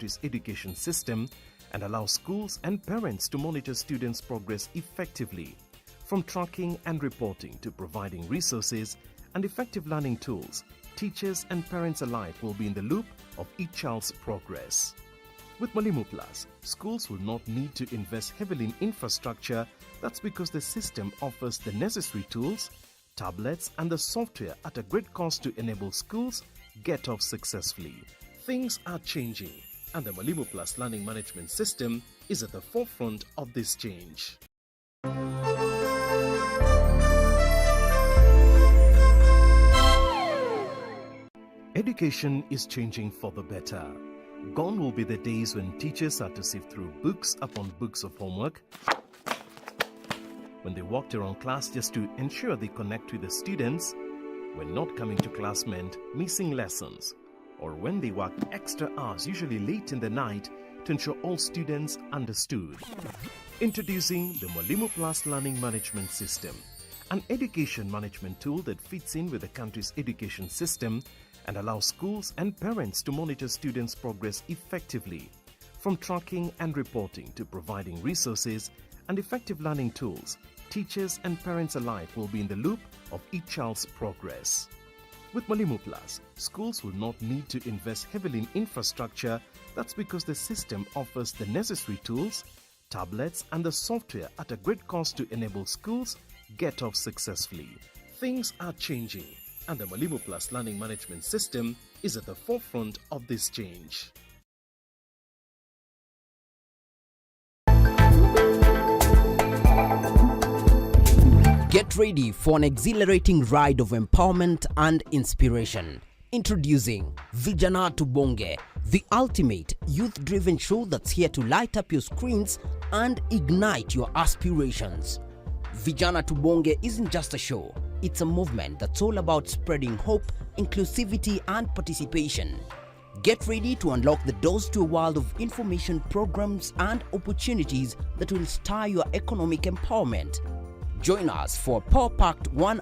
country's education system and allow schools and parents to monitor students' progress effectively. From tracking and reporting to providing resources and effective learning tools, teachers and parents alike will be in the loop of each child's progress. With Mwalimu Plus, schools will not need to invest heavily in infrastructure. That's because the system offers the necessary tools, tablets and the software at a great cost to enable schools get off successfully. Things are changing, and the Mwalimu Plus learning management system is at the forefront of this change. Education is changing for the better. Gone will be the days when teachers had to sift through books upon books of homework, when they walked around class just to ensure they connect with the students, when not coming to class meant missing lessons, or when they worked extra hours, usually late in the night, to ensure all students understood. Introducing the Mwalimu Plus Learning Management System, an education management tool that fits in with the country's education system and allows schools and parents to monitor students' progress effectively. From tracking and reporting to providing resources and effective learning tools, teachers and parents alike will be in the loop of each child's progress. With Mwalimu Plus, schools will not need to invest heavily in infrastructure. That's because the system offers the necessary tools, tablets and the software at a great cost to enable schools get off successfully. Things are changing, and the Mwalimu Plus learning management system is at the forefront of this change. Get ready for an exhilarating ride of empowerment and inspiration. Introducing Vijana Tubonge, the ultimate youth-driven show that's here to light up your screens and ignite your aspirations. Vijana Tubonge isn't just a show, it's a movement that's all about spreading hope, inclusivity and participation. Get ready to unlock the doors to a world of information, programs and opportunities that will stir your economic empowerment. Join us for a power-packed 1-hour